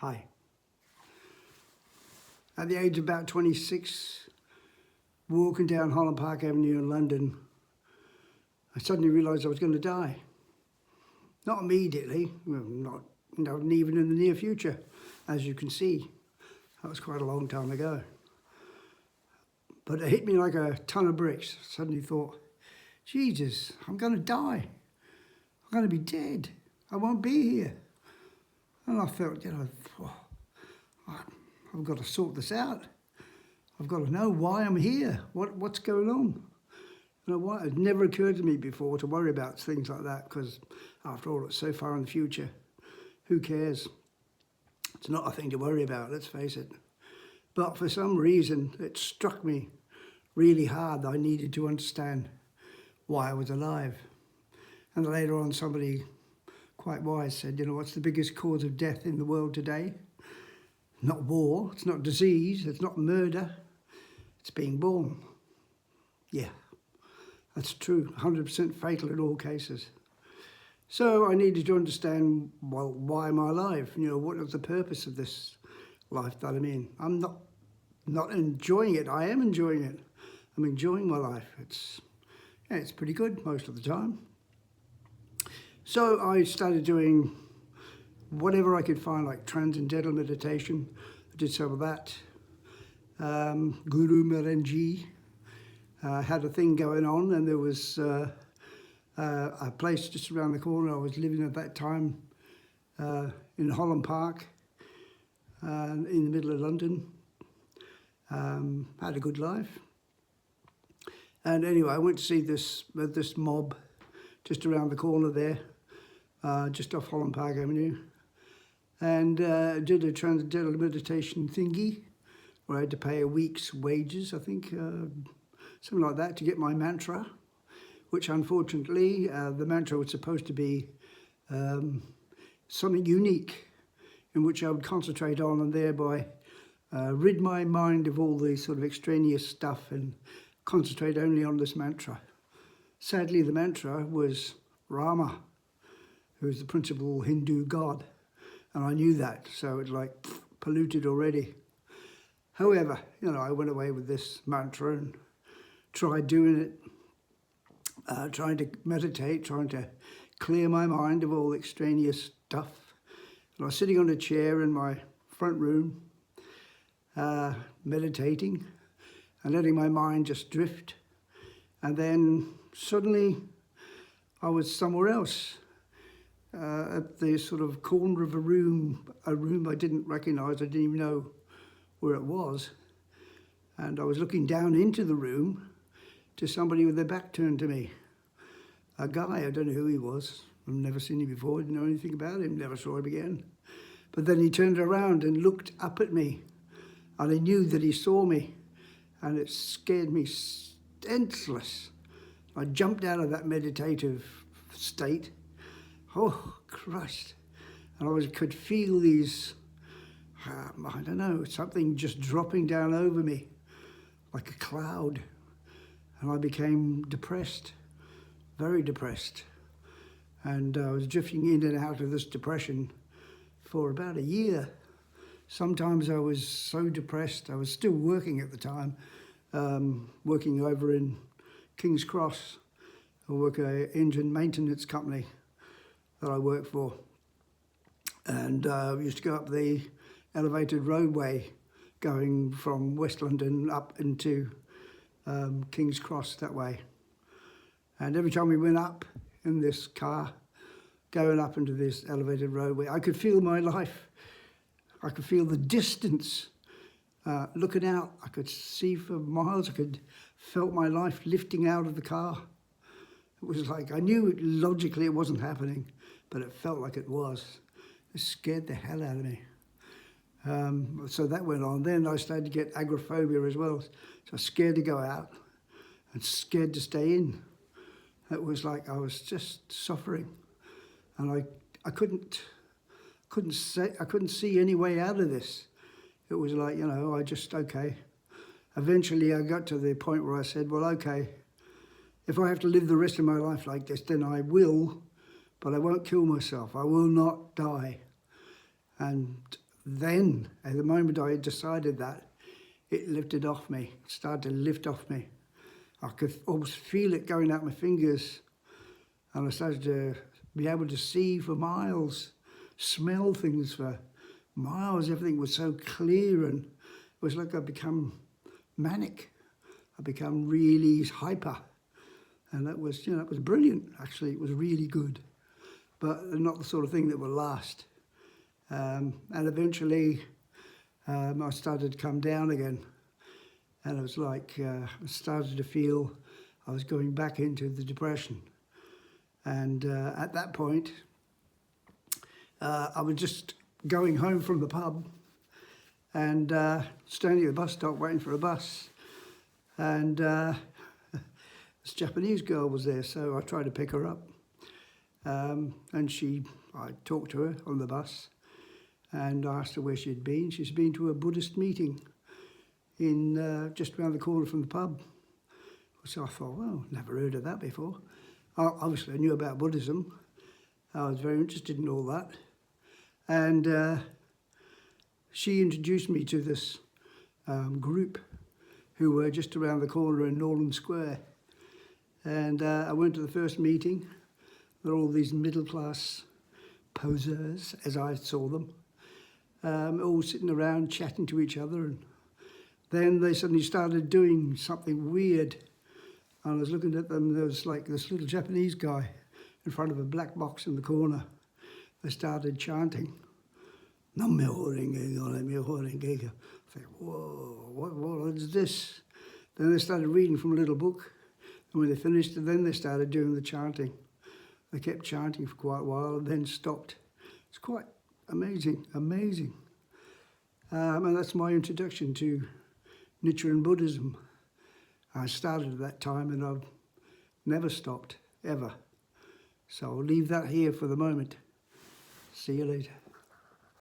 Hi. At the age of about 26, walking down Holland Park Avenue in London, I suddenly realised I was going to die. Not immediately, not even in the near future, as you can see. That was quite a long time ago. But it hit me like a ton of bricks. I suddenly thought, Jesus, I'm going to die. I'm going to be dead. I won't be here. And I felt, I've got to sort this out. I've got to know why I'm here. What's going on? You know what? It never occurred to me before to worry about things like that because, after all, it's so far in the future. Who cares? It's not a thing to worry about, let's face it. But for some reason, it struck me really hard that I needed to understand why I was alive. And later on, somebody quite wise said, what's the biggest cause of death in the world today? Not war, it's not disease, it's not murder, it's being born. Yeah, that's true, 100% fatal in all cases. So I needed to understand, well, why am I alive? What is the purpose of this life that I'm in? I'm not enjoying it, I am enjoying it. I'm enjoying my life. It's pretty good most of the time. So I started doing whatever I could find, like transcendental meditation. I did some of that. Guru Maharaj had a thing going on, and there was a place just around the corner. I was living at that time in Holland Park, in the middle of London. Had a good life. And anyway, I went to see this mob just around the corner there, just off Holland Park Avenue, and did a transcendental meditation thingy where I had to pay a week's wages, I think, something like that, to get my mantra, which unfortunately, the mantra was supposed to be something unique in which I would concentrate on and thereby rid my mind of all the sort of extraneous stuff and concentrate only on this mantra. Sadly, the mantra was Rama, who is the principal Hindu god, and I knew that, so it polluted already. However, I went away with this mantra and tried doing it, trying to meditate, trying to clear my mind of all extraneous stuff. And I was sitting on a chair in my front room, meditating and letting my mind just drift. And then suddenly I was somewhere else, at the sort of corner of a room I didn't recognize. I didn't even know where it was. And I was looking down into the room to somebody with their back turned to me. A guy, I don't know who he was. I've never seen him before, didn't know anything about him, never saw him again. But then he turned around and looked up at me, and I knew that he saw me, and it scared me senseless. I jumped out of that meditative state. Oh, Christ. And I could feel these, I don't know, something just dropping down over me like a cloud. And I became depressed, very depressed. And I was drifting in and out of this depression for about a year. Sometimes I was so depressed, I was still working at the time, working over in King's Cross. I work at an engine maintenance company that I work for. And we used to go up the elevated roadway going from West London up into King's Cross that way. And every time we went up in this car, going up into this elevated roadway, I could feel my life. I could feel the distance looking out. I could see for miles. I felt my life lifting out of the car. It was like, I knew logically it wasn't happening, but it felt like it was. It scared the hell out of me. So that went on. Then I started to get agoraphobia as well. So I was scared to go out and scared to stay in. It was like I was just suffering. And I couldn't see any way out of this. It was like, okay. Eventually I got to the point where I said, well, okay, if I have to live the rest of my life like this, then I will, but I won't kill myself. I will not die. And then, at the moment I had decided that, it lifted off me, started to lift off me. I could almost feel it going out my fingers, and I started to be able to see for miles, smell things for miles. Everything was so clear, and it was like I'd become manic. I become really hyper, and that was, it was brilliant. Actually, it was really good, but not the sort of thing that will last. And eventually, I started to come down again, and it was like I started to feel I was going back into the depression. And at that point, I was just going home from the pub and standing at the bus stop waiting for a bus. And this Japanese girl was there, so I tried to pick her up. And I talked to her on the bus and asked her where she'd been. She's been to a Buddhist meeting in just around the corner from the pub. So I thought, well, never heard of that before. Obviously, I knew about Buddhism. I was very interested in all that. And she introduced me to this group who were just around the corner in Norland Square. And I went to the first meeting. There were all these middle-class posers, as I saw them, all sitting around chatting to each other. And then they suddenly started doing something weird. And I was looking at them, there was like this little Japanese guy in front of a black box in the corner. They started chanting, Nam-myoho Renge-kyo, Nam-myoho Renge-kyo. I thought, whoa, what is this? Then they started reading from a little book. And when they finished, then they started doing the chanting. They kept chanting for quite a while and then stopped. It's quite amazing. And that's my introduction to Nichiren Buddhism. I started at that time and I've never stopped, ever. So I'll leave that here for the moment. See you later.